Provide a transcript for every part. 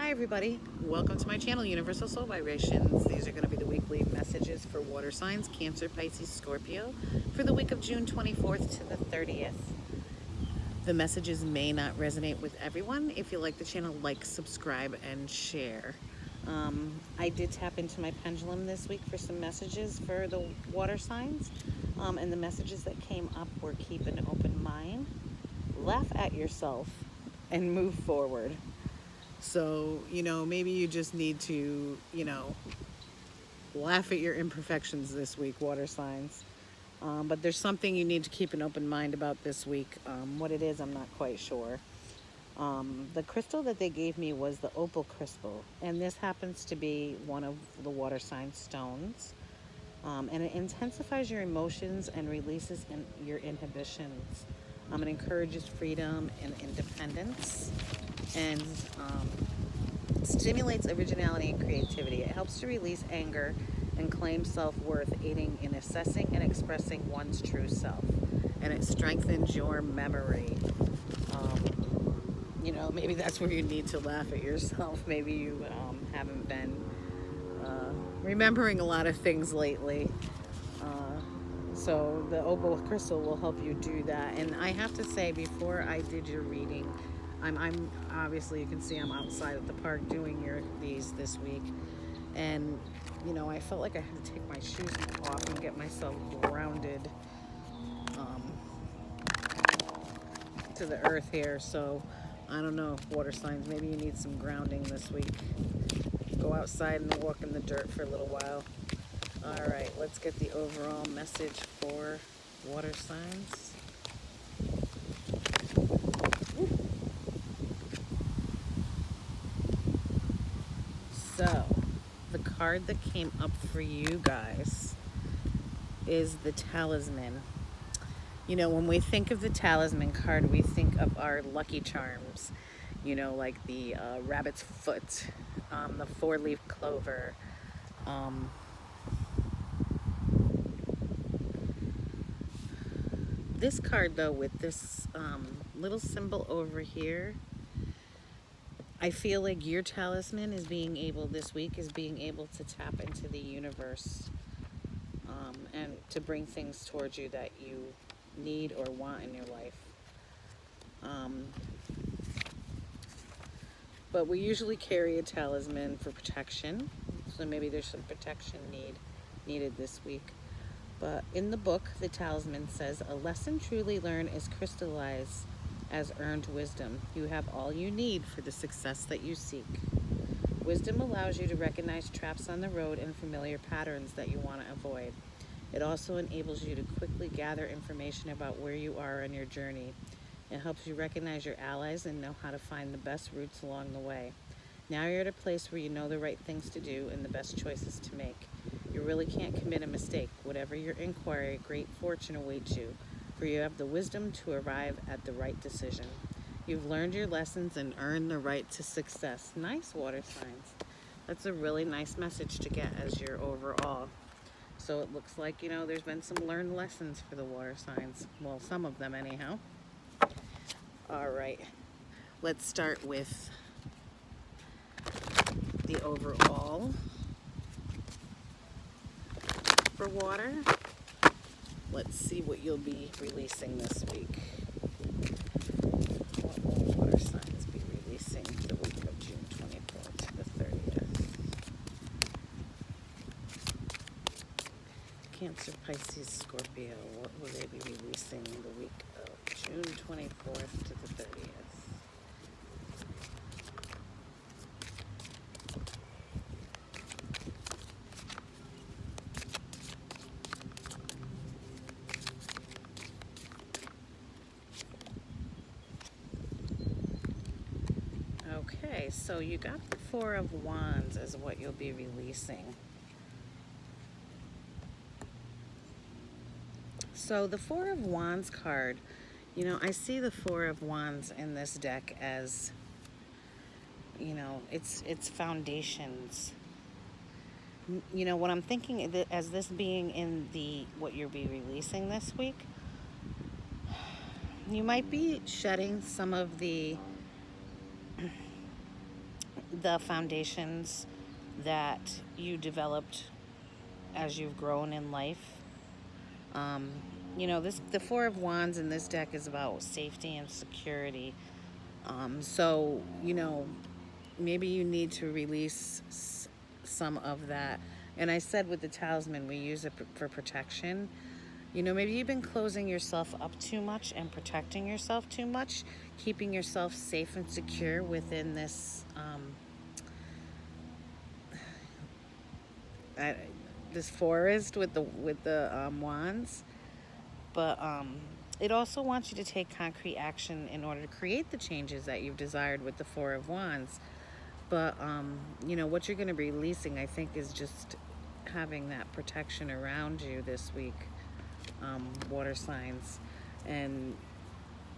Hi everybody, welcome to my channel, Universal Soul Vibrations. These are going to be the weekly messages for water signs, Cancer, Pisces, Scorpio, for the week of June 24th to the 30th. The messages may not resonate with everyone. If you like the channel, like, subscribe, and share. I did tap into my pendulum this week for some messages for the water signs, and the messages that came up were keep an open mind, laugh at yourself, and move forward. So, maybe you just need to, laugh at your imperfections this week, water signs. But there's something you need to keep an open mind about this week. What it is, I'm not quite sure. The crystal that they gave me was the opal crystal, and this happens to be one of the water sign stones. And it intensifies your emotions and releases your inhibitions. It encourages freedom and independence, and stimulates originality and creativity. It helps to release anger and claim self-worth, aiding in assessing and expressing one's true self. And it strengthens your memory. Maybe that's where you need to laugh at yourself. Maybe you haven't been remembering a lot of things lately. So the opal crystal will help you do that. And I have to say, before I did your reading, I'm obviously, you can see I'm outside at the park doing these this week, and I felt like I had to take my shoes off and get myself grounded to the earth here. So I don't know, water signs, maybe you need some grounding this week. Go outside and walk in the dirt for a little while. All right, let's get the overall message for water signs. So, the card that came up for you guys is the Talisman. When we think of the Talisman card, we think of our lucky charms, like the rabbit's foot, the four-leaf clover. This card, though, with this little symbol over here, I feel like your talisman is being able to tap into the universe, and to bring things towards you that you need or want in your life. But we usually carry a talisman for protection, so maybe there's some protection needed this week. But in the book, the talisman says, a lesson truly learned is crystallized as earned wisdom. You have all you need for the success that you seek. Wisdom allows you to recognize traps on the road and familiar patterns that you want to avoid. It also enables you to quickly gather information about where you are on your journey. It helps you recognize your allies and know how to find the best routes along the way. Now you're at a place where you know the right things to do and the best choices to make. You really can't commit a mistake. Whatever your inquiry, great fortune awaits you, for you have the wisdom to arrive at the right decision. You've learned your lessons and earned the right to success. Nice, water signs. That's a really nice message to get as your overall. So it looks like, there's been some learned lessons for the water signs. Well, some of them anyhow. All right. Let's start with the overall for water. Let's see what you'll be releasing this week. What will water signs be releasing the week of June 24th to the 30th? Cancer, Pisces, Scorpio. What will they be releasing the week of June 24th to the 30th? Okay, so you got the Four of Wands as what you'll be releasing. So the Four of Wands card, I see the Four of Wands in this deck as, it's foundations. What I'm thinking as this being in what you'll be releasing this week, you might be shedding some of the the foundations that you developed as you've grown in life. The Four of Wands in this deck is about safety and security. So, maybe you need to release some of that. And I said with the talisman, we use it for protection. Maybe you've been closing yourself up too much and protecting yourself too much, keeping yourself safe and secure within this forest with the wands. But it also wants you to take concrete action in order to create the changes that you've desired with the Four of Wands. But what you're going to be releasing, I think, is just having that protection around you this week. Water signs. And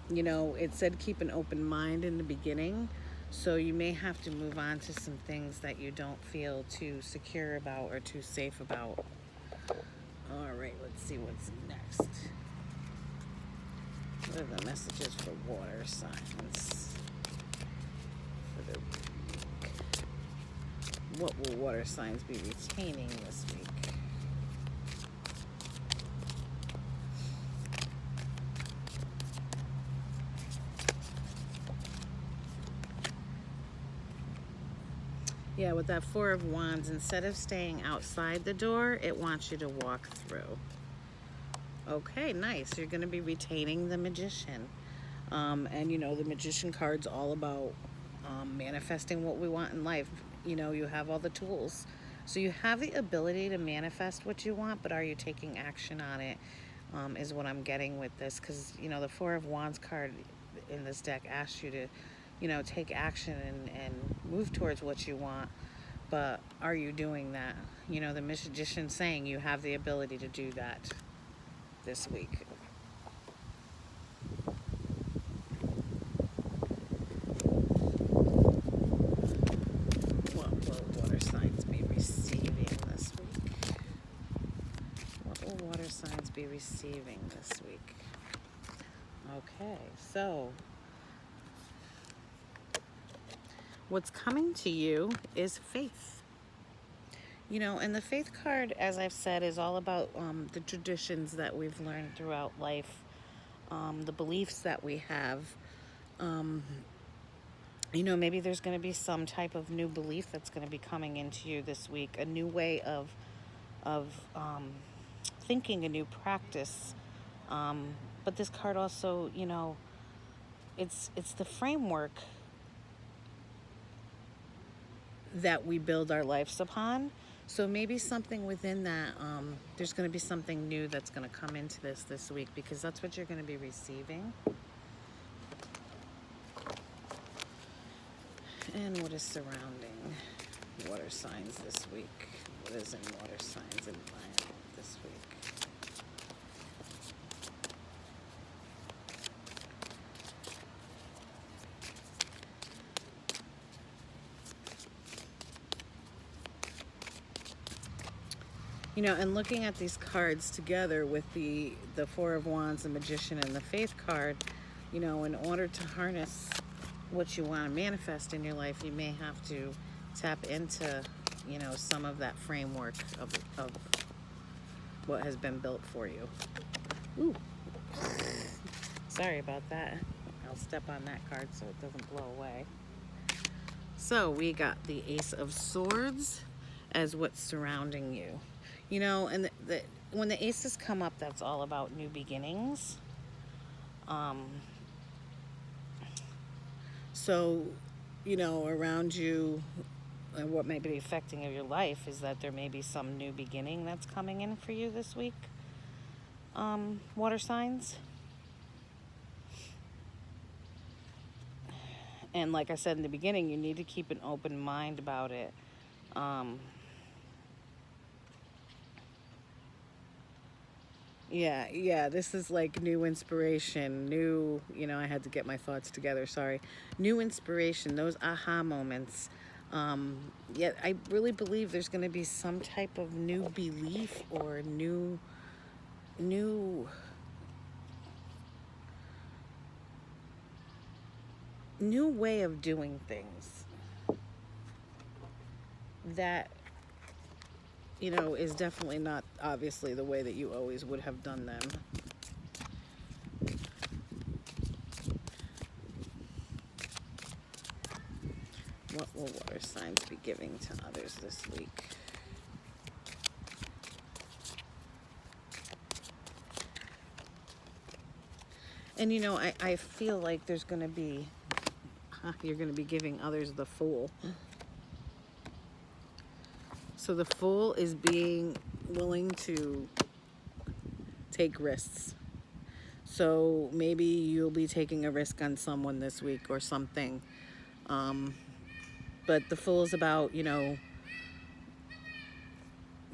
it said keep an open mind in the beginning, so you may have to move on to some things that you don't feel too secure about or too safe about. All right, let's see what's next. What are the messages for water signs for the week? What will water signs be retaining this week? Yeah, with that Four of Wands, instead of staying outside the door, it wants you to walk through. Okay, nice. You're going to be retaining the Magician. And, the Magician card's all about manifesting what we want in life. You have all the tools. So you have the ability to manifest what you want, but are you taking action on it, is what I'm getting with this. Because, the Four of Wands card in this deck asks you to take action and move towards what you want. But are you doing that? The Magician saying you have the ability to do that this week. What will water signs be receiving this week? What will water signs be receiving this week? Okay, so what's coming to you is faith. And the faith card, as I've said, is all about the traditions that we've learned throughout life, the beliefs that we have. Maybe there's going to be some type of new belief that's going to be coming into you this week, a new way of thinking, a new practice. But this card also, it's the framework that we build our lives upon. So maybe something within that, there's going to be something new that's going to come into this week, because that's what you're going to be receiving. And what is surrounding water signs this week? What is in water signs environment this week? And looking at these cards together with the Four of Wands, the Magician, and the Faith card, in order to harness what you want to manifest in your life, you may have to tap into, some of that framework of what has been built for you. Ooh. Sorry about that. I'll step on that card so it doesn't blow away. So we got the Ace of Swords as what's surrounding you. And when the aces come up, that's all about new beginnings. So, around you, and what may be affecting your life is that there may be some new beginning that's coming in for you this week. Water signs. And like I said in the beginning, you need to keep an open mind about it. Yeah, this is like new inspiration, I had to get my thoughts together, sorry. New inspiration, those aha moments. Yet I really believe there's going to be some type of new belief or new way of doing things. that, you know, is definitely not obviously the way that you always would have done them. What will water signs be giving to others this week? And you know, I feel like there's going to be, you're going to be giving others the Fool. So the Fool is being willing to take risks. So maybe you'll be taking a risk on someone this week or something. But the Fool is about, you know,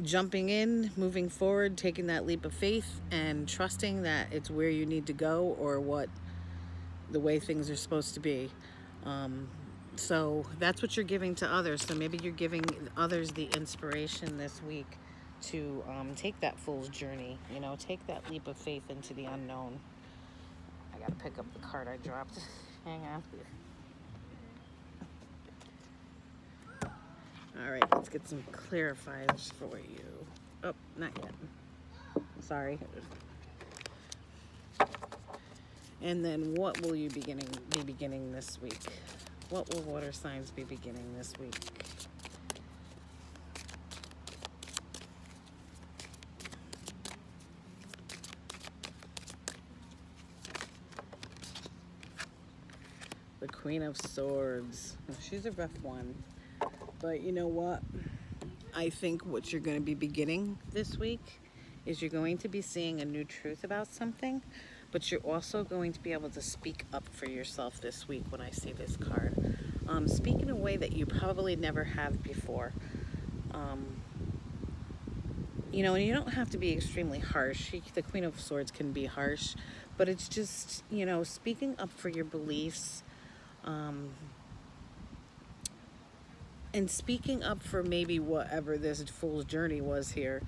jumping in, moving forward, taking that leap of faith, and trusting that it's where you need to go or what the way things are supposed to be. So that's what you're giving to others. So maybe you're giving others the inspiration this week to take that fool's journey, you know, take that leap of faith into the unknown. I gotta pick up the card I dropped. Hang on. All right, let's get some clarifiers for you. Oh, not yet. Sorry. And then what will you be beginning this week? What will water signs be beginning this week? The Queen of Swords. She's a rough one. But you know what? I think what you're going to be beginning this week is you're going to be seeing a new truth about something, but you're also going to be able to speak up for yourself this week when I see this card. Speak in a way that you probably never have before. You know, and you don't have to be extremely harsh. The Queen of Swords can be harsh, but it's just, you know, speaking up for your beliefs, and speaking up for maybe whatever this fool's journey was here,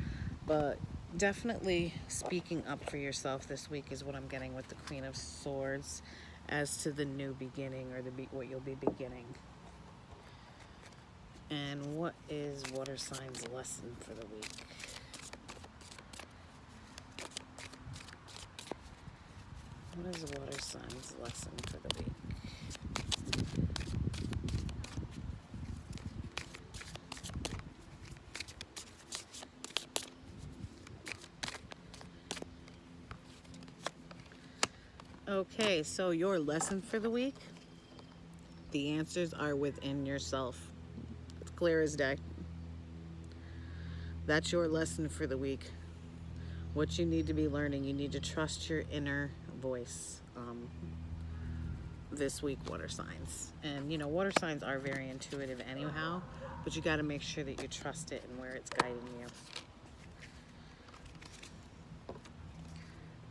but definitely speaking up for yourself this week is what I'm getting with the Queen of Swords as to the new beginning or what you'll be beginning. And what is water signs' lesson for the week? What is water signs' lesson for the week? Okay, so your lesson for the week, the answers are within yourself. It's clear as day. That's your lesson for the week. What you need to be learning, you need to trust your inner voice this week, water signs. And you know, water signs are very intuitive anyhow, but you got to make sure that you trust it and where it's guiding you.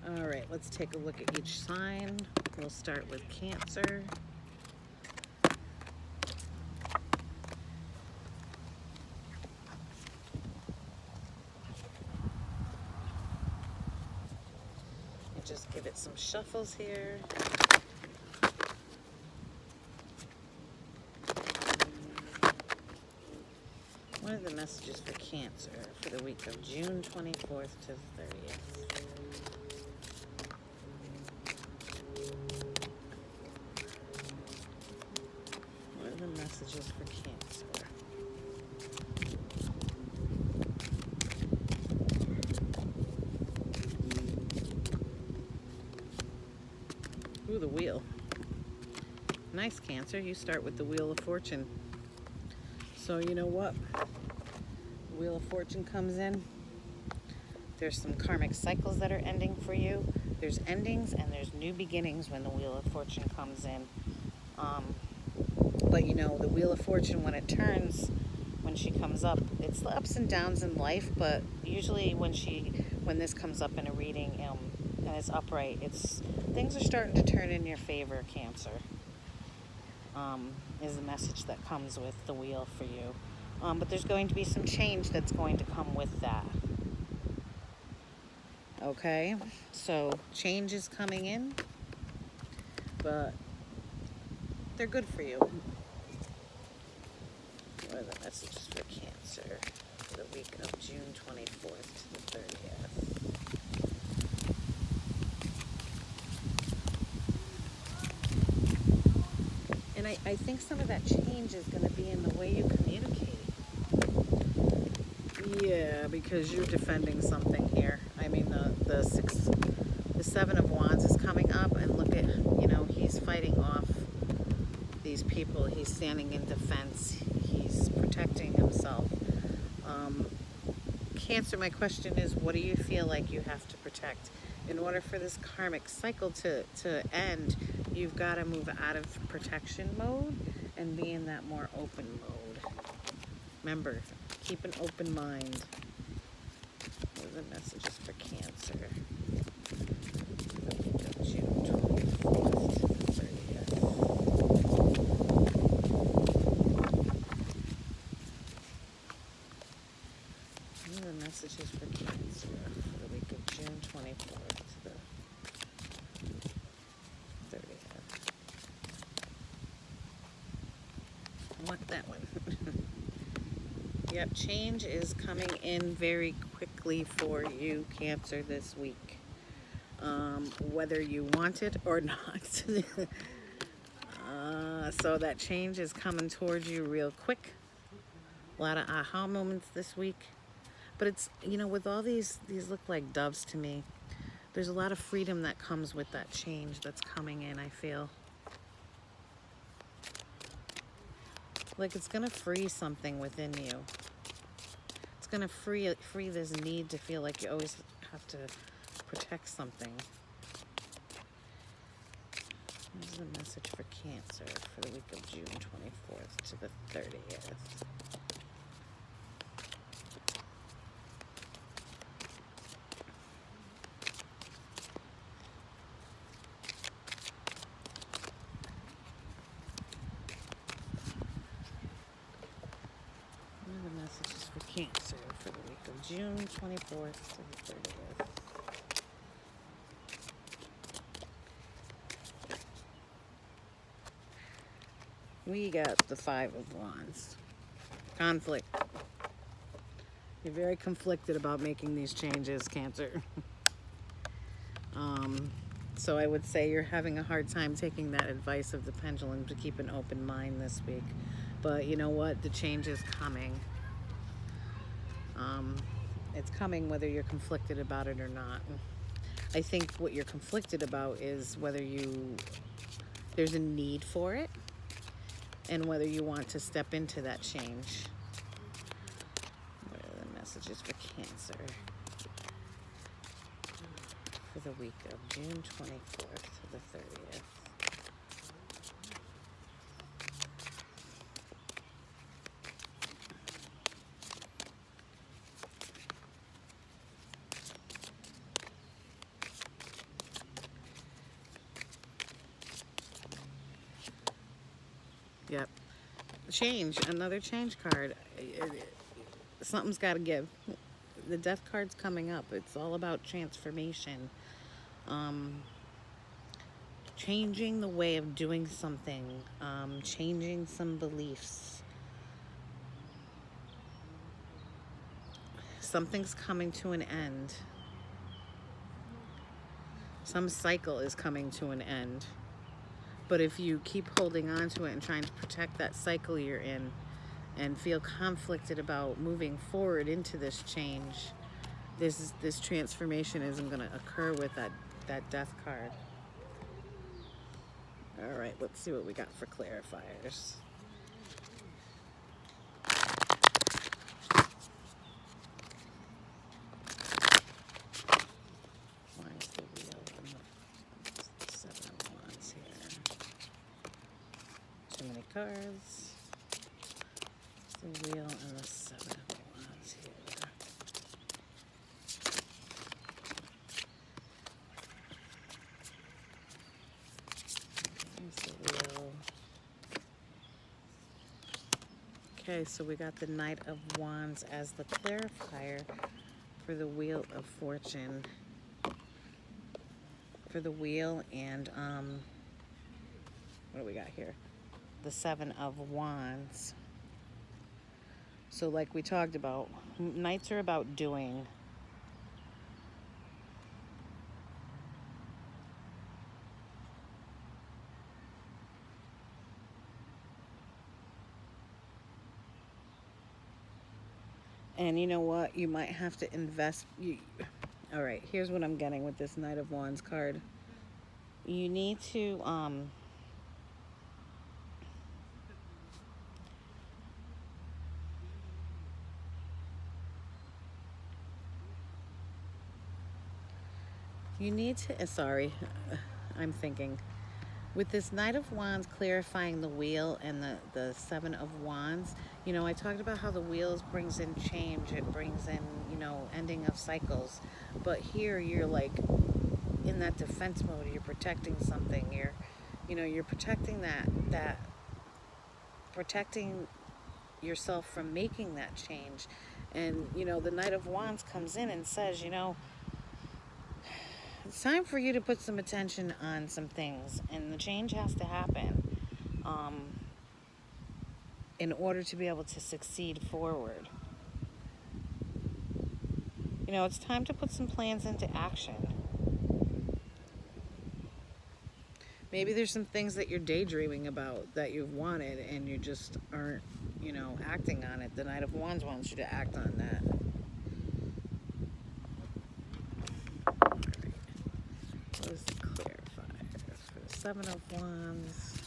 All right, let's take a look at each sign. We'll start with Cancer. And just give it some shuffles here. What are the messages for Cancer for the week of June 24th to the 30th? What are the messages for Cancer? Ooh, the Wheel. Nice, Cancer. You start with the Wheel of Fortune. So you know what? Wheel of Fortune comes in. There's some karmic cycles that are ending for you. There's endings and there's new beginnings when the Wheel of Fortune comes in. But you know, the Wheel of Fortune, when it turns, when she comes up, it's the ups and downs in life, but usually when this comes up in a reading and it's upright, things are starting to turn in your favor, Cancer. Is the message that comes with the wheel for you. But there's going to be some change that's going to come with that. Okay, so change is coming in, but they're good for you. What are the messages for Cancer for the week of June 24th to the 30th? And I think some of that change is going to be in the way you communicate. Yeah, because you're defending something here. I mean, the Seven of Wands is coming up, and look at, he's fighting off these people. He's standing in defense. He's protecting himself. Cancer, my question is, what do you feel like you have to protect? In order for this karmic cycle to end, you've got to move out of protection mode and be in that more open mode. Remember, keep an open mind. What are the messages for Cancer? The week of June 24th to the 30th. What are the messages for Cancer for the week of June 24th to the 30th? I want that one. Yep, change is coming in very quickly for you, Cancer, this week. Whether you want it or not. So that change is coming towards you real quick. A lot of aha moments this week. But it's, with all these look like doves to me. There's a lot of freedom that comes with that change that's coming in, I feel. Like it's going to free something within you. It's going to free this need to feel like you always have to protect something. Here's the message for Cancer for the week of June 24th to the 30th. What are the messages for Cancer for the week of June 24th to the 30th? We got the Five of Wands. Conflict. You're very conflicted about making these changes, Cancer. So I would say you're having a hard time taking that advice of the pendulum to keep an open mind this week. But you know what? The change is coming. It's coming whether you're conflicted about it or not. I think what you're conflicted about is whether there's a need for it and whether you want to step into that change. What are the messages for Cancer for the week of June 24th to the 30th? Yep. Change. Another change card. Something's got to give. The Death card's coming up. It's all about transformation. Changing the way of doing something. Changing some beliefs. Something's coming to an end. Some cycle is coming to an end. But if you keep holding on to it and trying to protect that cycle you're in and feel conflicted about moving forward into this change, this transformation isn't going to occur with that Death card. All right, let's see what we got for clarifiers. Why is the Wheel and the Seven of Wands here? Too many cards. The Wheel and the Seven of Wands here. There's the Wheel. Okay, so we got the Knight of Wands as the clarifier for the Wheel of Fortune. For the Wheel and, what do we got here? The Seven of Wands. So like we talked about, nights are about doing. And you know what? You might have to invest. All right, here's what I'm getting with this Knight of Wands card. You need to sorry, I'm thinking. With this Knight of Wands clarifying the wheel and the Seven of Wands, you know, I talked about how the wheels brings in change. It brings in, you know, ending of cycles. But here you're like in that defense mode. You're protecting something. You're protecting protecting yourself from making that change. And, you know, the Knight of Wands comes in and says, you know, it's time for you to put some attention on some things, and the change has to happen in order to be able to succeed forward. You know, it's time to put some plans into action. Maybe there's some things that you're daydreaming about that you've wanted and you just aren't, you know, acting on it. The Knight of Wands wants you to act on that. All right. What is the clarifier for the Seven of Wands?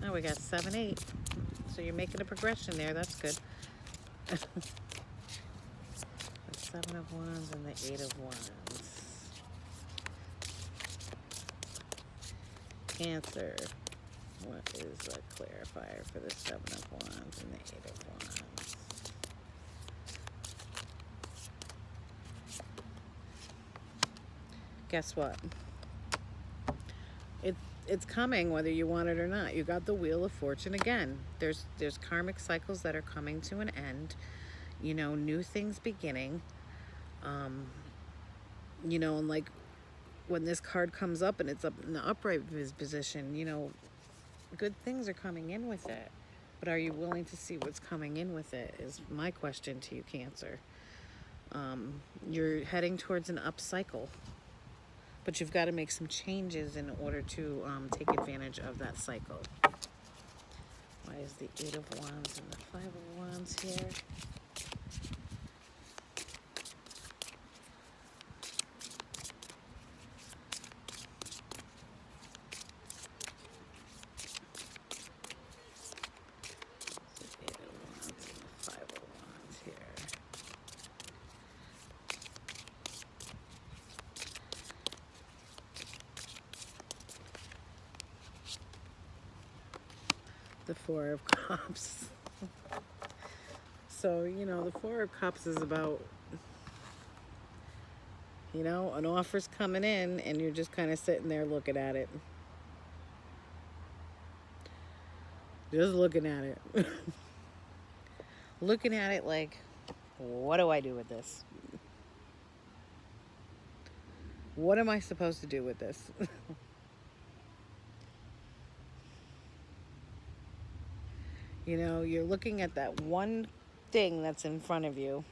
Oh, we got 7, 8. So you're making a progression there. That's good. The Seven of Wands and the 8 of Wands. Cancer. What is the clarifier for the Seven of Wands and the 8 of Wands? Guess what? It's coming whether you want it or not. You got the Wheel of Fortune again. There's karmic cycles that are coming to an end. You know, new things beginning. You know, and like when this card comes up and it's up in the upright position, you know, good things are coming in with it. But are you willing to see what's coming in with it is my question to you, Cancer. You're heading towards an up cycle, but you've got to make some changes in order to take advantage of that cycle. Why is the 8 of Wands and the 5 of Wands here? The 4 of Cups. So, you know, the 4 of Cups is about, you know, an offer's coming in and you're just kind of sitting there looking at it. Just looking at it. Looking at it like, what do I do with this? What am I supposed to do with this? You know, you're looking at that one thing that's in front of you.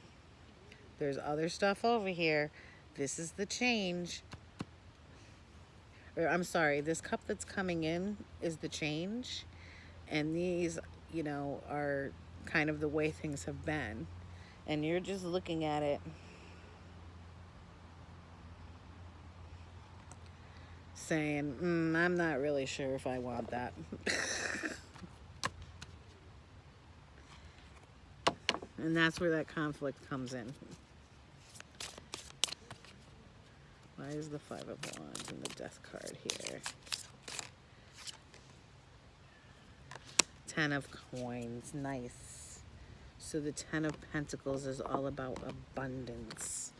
There's other stuff over here. This is the change. Or I'm sorry, this cup that's coming in is the change. And these, you know, are kind of the way things have been. And you're just looking at it saying, I'm not really sure if I want that. And that's where that conflict comes in. Why is the 5 of Wands and the Death card here? 10 of Coins, nice. So the 10 of Pentacles is all about abundance.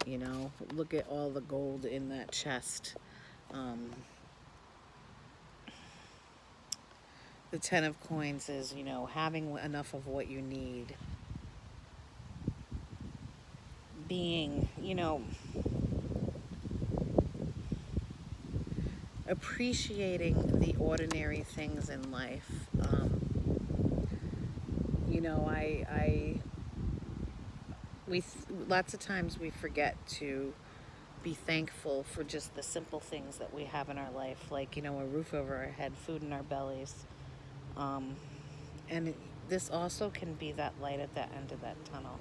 You know, look at all the gold in that chest. The 10 of Coins is, you know, having enough of what you need. Being, you know, appreciating the ordinary things in life. you know, we lots of times we forget to be thankful for just the simple things that we have in our life, like, you know, a roof over our head, food in our bellies. Um, and this also can be that light at the end of that tunnel.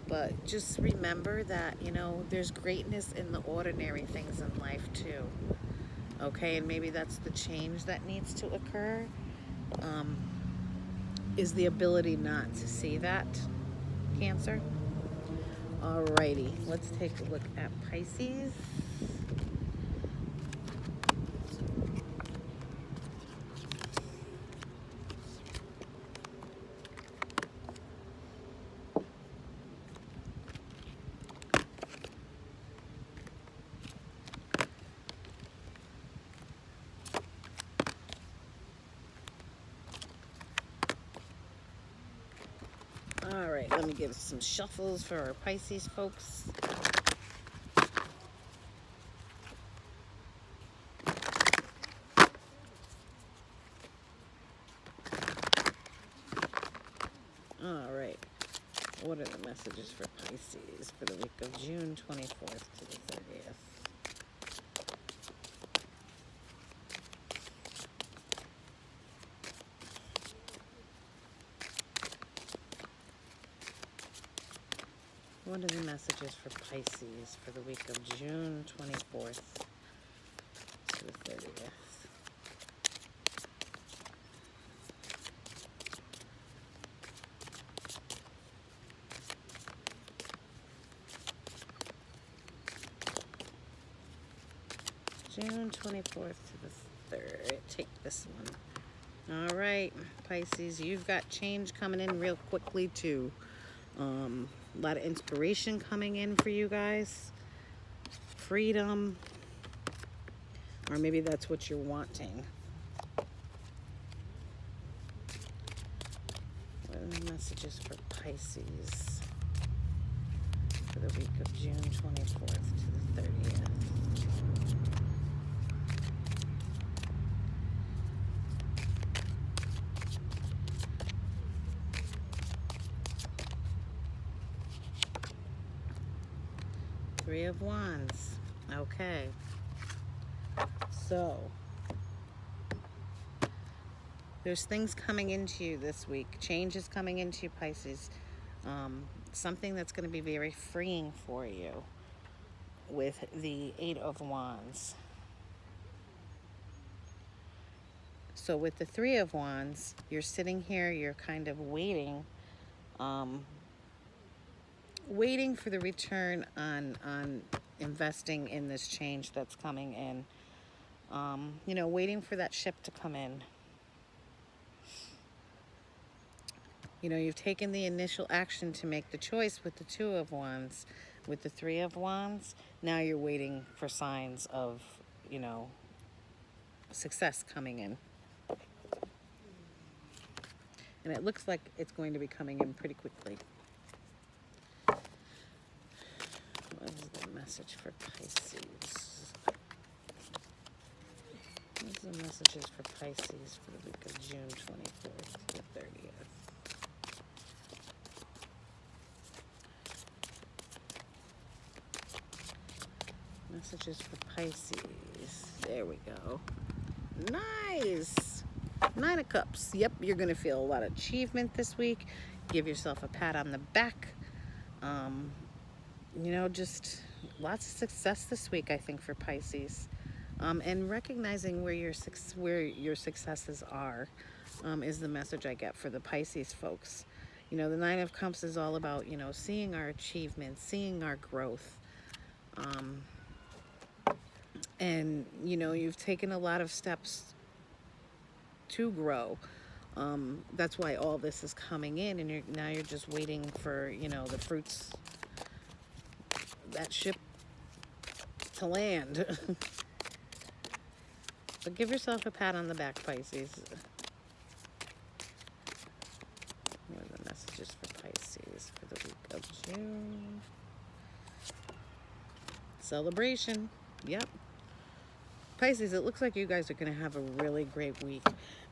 But just remember that, you know, there's greatness in the ordinary things in life too. Okay, and maybe that's the change that needs to occur, um, is the ability not to see that, Cancer. Alrighty, let's take a look at Pisces. All right, let me give some shuffles for our Pisces folks. All right, what are the messages for Pisces for the week of June 24th to the 30th? What are the messages for Pisces for the week of June 24th to the 30th? June 24th to the 3rd. Take this one. All right, Pisces, you've got change coming in real quickly too. A lot of inspiration coming in for you guys. Freedom. Or maybe that's what you're wanting. What are the messages for Pisces for the week of June 24th to the 30th? Three of Wands. Okay. So, there's things coming into you this week. Change is coming into you, Pisces. Something that's going to be very freeing for you with the Eight of Wands. So with the Three of Wands, you're sitting here, you're kind of waiting, waiting for the return on investing in this change that's coming in. You know, waiting for that ship to come in. You know, you've taken the initial action to make the choice with the Two of Wands. With the Three of Wands, now you're waiting for signs of, you know, success coming in. And it looks like it's going to be coming in pretty quickly. What is the message for Pisces? What is the messages for Pisces for the week of June 24th to the 30th? Messages for Pisces. There we go. Nice. Nine of Cups. Yep, you're going to feel a lot of achievement this week. Give yourself a pat on the back. You know, just lots of success this week, I think, for Pisces. And recognizing where your successes are is the message I get for the Pisces folks. You know, the Nine of Cups is all about, you know, seeing our achievements, seeing our growth. And, you know, you've taken a lot of steps to grow. That's why all this is coming in, and now you're just waiting for, you know, the fruits, that ship to land. But give yourself a pat on the back, Pisces. What are the messages for Pisces for the week of June? Celebration. Yep. Pisces, it looks like you guys are going to have a really great week.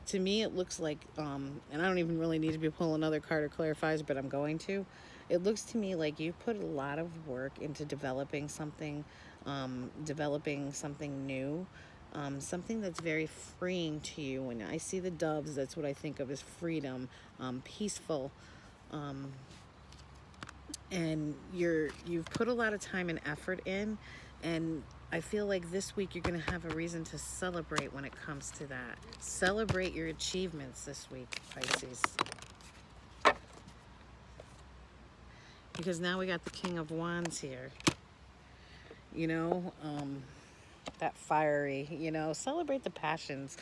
To me, it looks like, and I don't even really need to be pulling another card or clarifies, but I'm going to. It looks to me like you put a lot of work into developing something new, something that's very freeing to you. When I see the doves, that's what I think of as freedom, peaceful, and you've put a lot of time and effort in, and I feel like this week you're going to have a reason to celebrate when it comes to that. Celebrate your achievements this week, Pisces. Because now we got the King of Wands here. You know, that fiery, celebrate the passions.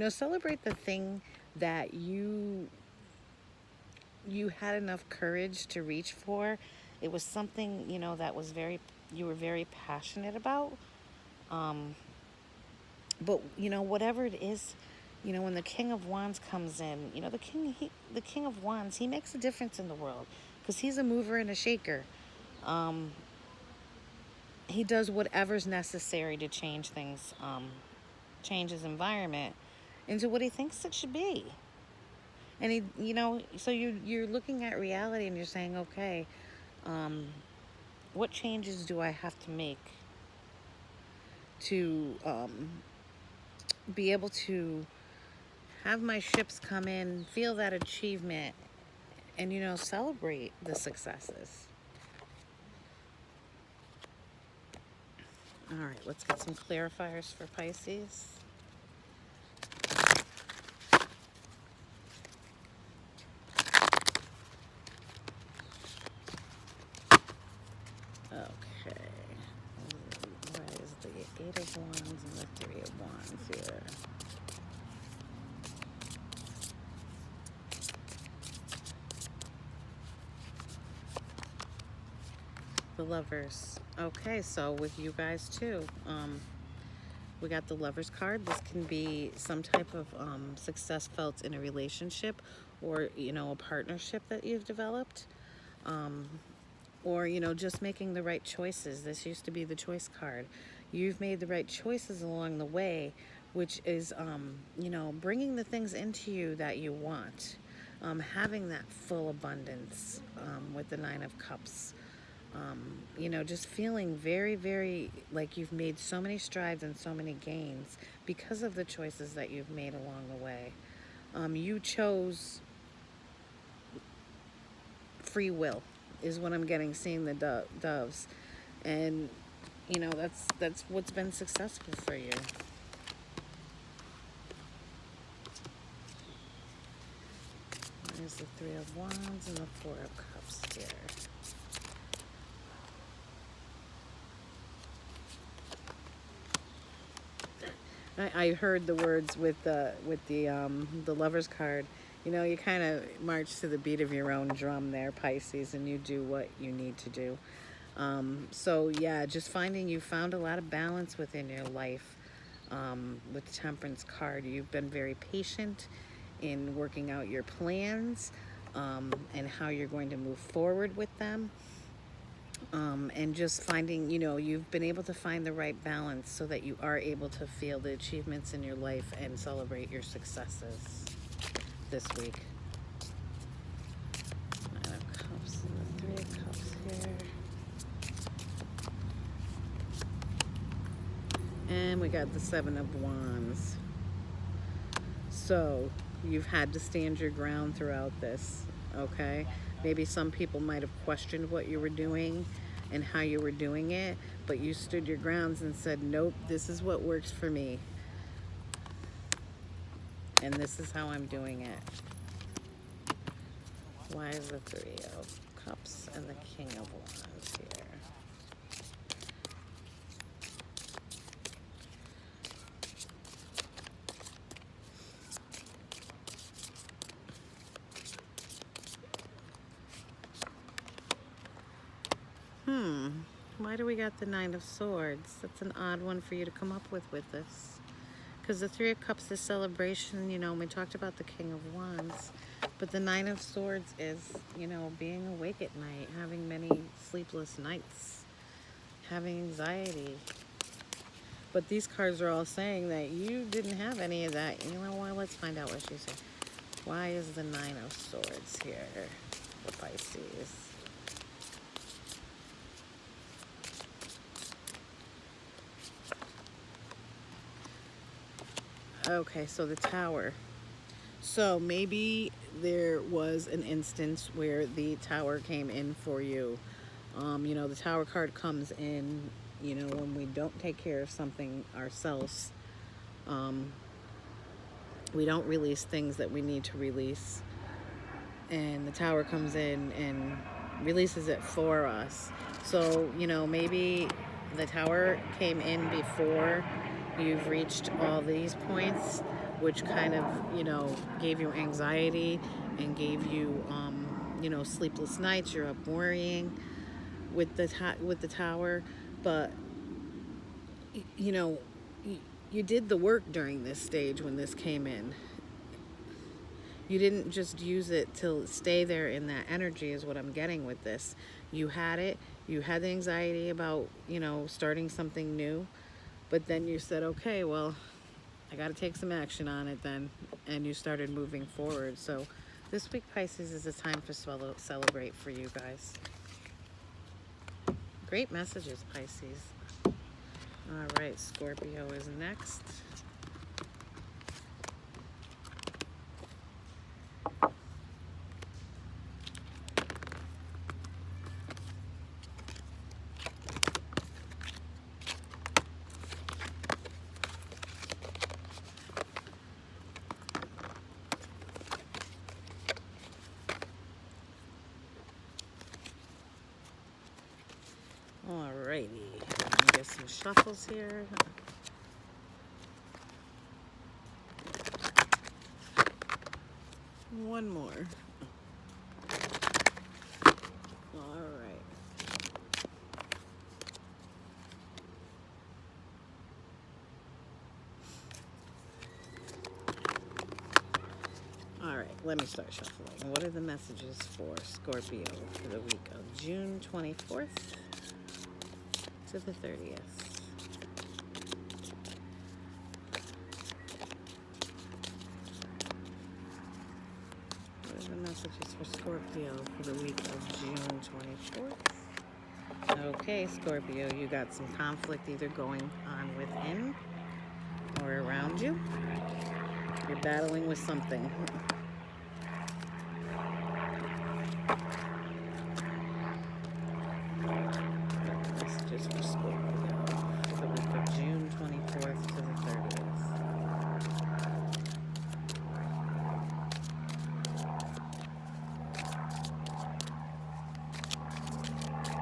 Celebrate the thing that you had enough courage to reach for. It was something, that was you were very passionate about. But whatever it is, when the King of Wands comes in, the King of Wands, he makes a difference in the world because he's a mover and a shaker. He does whatever's necessary to change things, change his environment into what he thinks it should be. And so you're looking at reality and you're saying, okay, what changes do I have to make to be able to have my ships come in, feel that achievement, and celebrate the successes. All right, let's get some clarifiers for Pisces. Okay. What is the Eight of Wands and the Three of Wands here? The Lovers. Okay, so with you guys too. We got the Lovers card. This can be some type of success felt in a relationship, or a partnership that you've developed, or just making the right choices. This used to be the Choice card. You've made the right choices along the way, which is bringing the things into you that you want, having that full abundance, with the Nine of Cups. Just feeling very, very like you've made so many strides and so many gains because of the choices that you've made along the way. You chose free will is what I'm getting, seeing the doves. And, that's what's been successful for you. There's the Three of Wands and the Four of Cups here. I heard the words with the Lovers card. You kind of march to the beat of your own drum there, Pisces, and you do what you need to do. So yeah, just finding you found a lot of balance within your life. With the Temperance card, you've been very patient in working out your plans, and how you're going to move forward with them. And just finding, you've been able to find the right balance so that you are able to feel the achievements in your life and celebrate your successes this week. Nine of Cups and the Three of Cups here. And we got the Seven of Wands. So you've had to stand your ground throughout this, okay? Maybe some people might have questioned what you were doing and how you were doing it, but you stood your grounds and said, nope, this is what works for me. And this is how I'm doing it. Why is the Three of Cups and the King of Wands here? Why do we got the Nine of Swords? That's an odd one for you to come up with this. Because the Three of Cups is celebration, we talked about the King of Wands. But the Nine of Swords is, being awake at night, having many sleepless nights, having anxiety. But these cards are all saying that you didn't have any of that. You know what? Let's find out what she said. Why is the Nine of Swords here for Pisces? Okay, so the Tower. So maybe there was an instance where the Tower came in for you. You know, the Tower card comes in, you know, when we don't take care of something ourselves. We don't release things that we need to release. And the Tower comes in and releases it for us. So, you know, maybe the Tower came in before you've reached all these points, which kind of, you know, gave you anxiety and gave you, you know, sleepless nights. You're up worrying with the Tower. But, you know, you did the work during this stage when this came in. You didn't just use it to stay there in that energy is what I'm getting with this. You had it. You had the anxiety about, you know, starting something new. But then you said, okay, well, I got to take some action on it then. And you started moving forward. So this week, Pisces, is a time to celebrate for you guys. Great messages, Pisces. All right, Scorpio is next. Alrighty, let me get some shuffles here. One more. Alright. Alright, let me start shuffling. What are the messages for Scorpio for the week of June 24th to the 30th? What are the messages for Scorpio for the week of June 24th? Okay, Scorpio, you got some conflict either going on within or around you. You're battling with something. Messages for Scorpio for the week of June 24th to the 30th.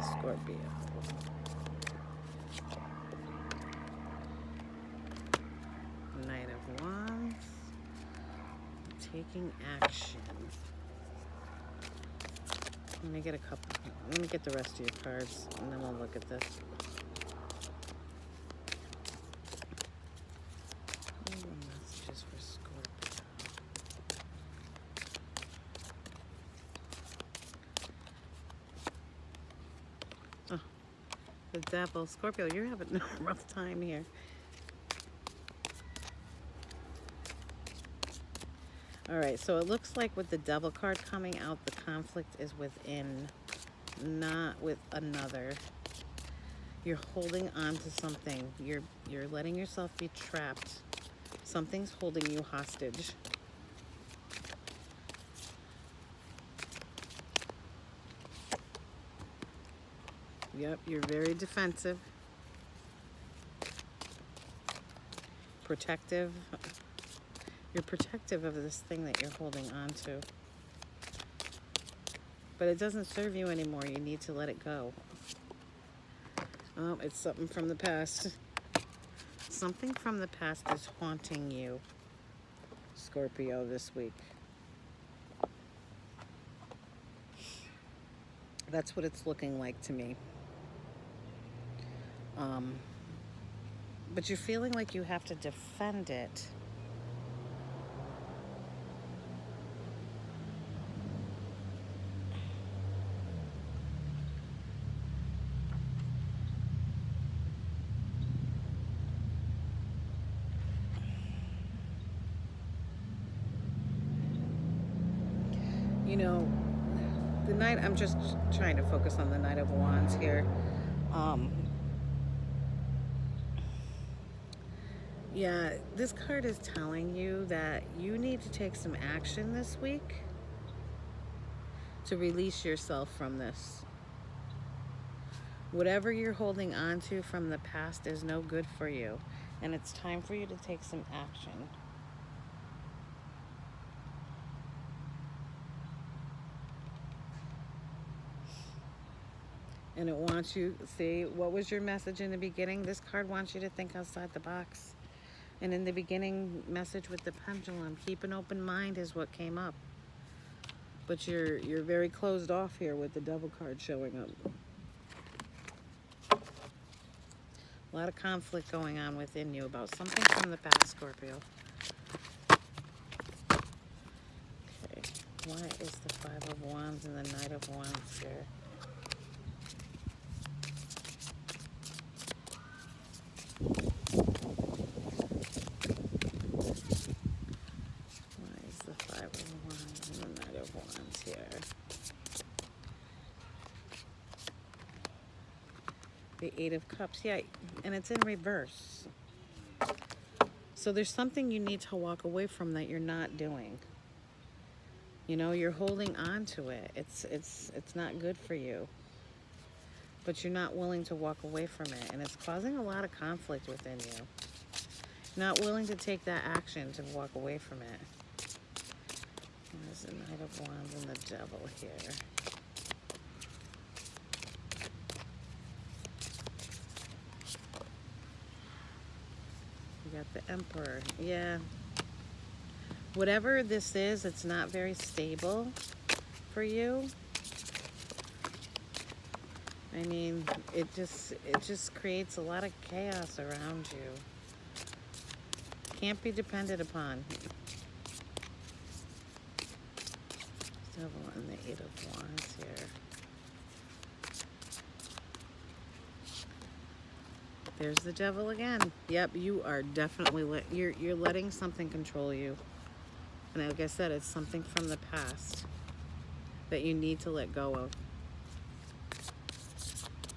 Scorpio. Knight of Wands. Taking action. Let me get a couple. Let me get the rest of your cards, and then we'll look at this. What are the messages for Scorpio? Oh, the Devil. Scorpio, you're having a rough time here. All right, so it looks like with the Devil card coming out, the conflict is within, not with another. You're holding on to something. You're letting yourself be trapped. Something's holding you hostage. Yep, you're very defensive. Protective. You're protective of this thing that you're holding on to. But it doesn't serve you anymore. You need to let it go. Oh, it's something from the past. Something from the past is haunting you, Scorpio, this week. That's what it's looking like to me. But you're feeling like you have to defend it. the Knight, I'm just trying to focus on the Knight of Wands here. Yeah, this card is telling you that you need to take some action this week to release yourself from this. Whatever you're holding on to from the past is no good for you, and it's time for you to take some action. And it wants you, see, what was your message in the beginning? This card wants you to think outside the box. And in the beginning message with the pendulum, keep an open mind is what came up. But you're very closed off here with the Devil card showing up. A lot of conflict going on within you about something from the past, Scorpio. Okay, why is the Five of Wands and the Knight of Wands here? Why is the Five of Wands and the Knight of Wands here? The Eight of Cups, yeah, and it's in reverse. So there's something you need to walk away from that you're not doing. You're holding on to it. It's not good for you. But you're not willing to walk away from it, and it's causing a lot of conflict within you. Not willing to take that action to walk away from it. There's the Knight of Wands and the Devil here. You got the Emperor. Yeah. Whatever this is, it's not very stable for you. I mean, it just creates a lot of chaos around you. Can't be depended upon. Devil and the Eight of Wands here. There's the Devil again. Yep, you are definitely you're letting something control you. And like I said, it's something from the past that you need to let go of.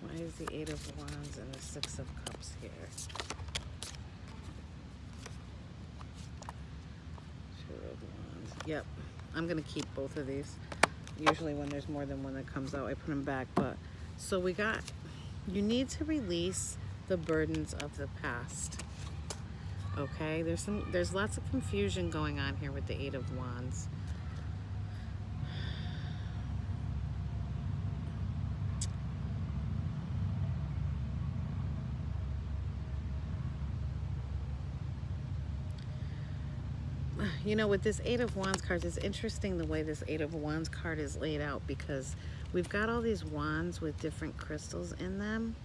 Why is the Eight of Wands and the Six of Cups here? Two of Wands. Yep, I'm going to keep both of these. Usually when there's more than one that comes out, I put them back. But so you need to release the burdens of the past. Okay, there's lots of confusion going on here with the Eight of Wands. With this Eight of Wands card, it's interesting the way this Eight of Wands card is laid out, because we've got all these wands with different crystals in them.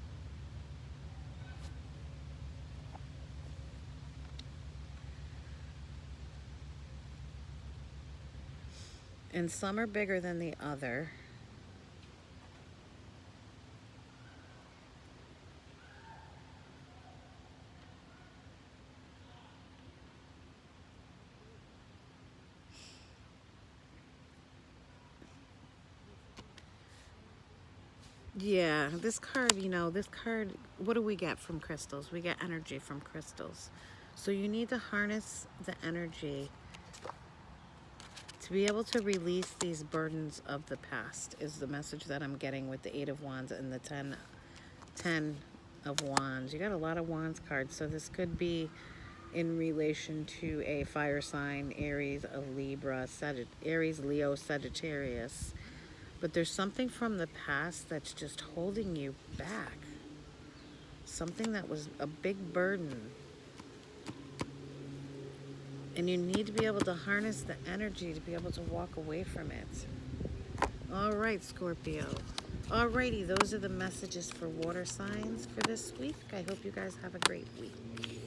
And some are bigger than the other. Yeah, this card, what do we get from crystals? We get energy from crystals. So you need to harness the energy to be able to release these burdens of the past, is the message that I'm getting with the Eight of Wands and the 10 of Wands. You got a lot of Wands cards, so this could be in relation to a fire sign, Aries, a Libra, Aries, Leo, Sagittarius. But there's something from the past that's just holding you back. Something that was a big burden. And you need to be able to harness the energy to be able to walk away from it. All right, Scorpio. Alrighty, those are the messages for water signs for this week. I hope you guys have a great week.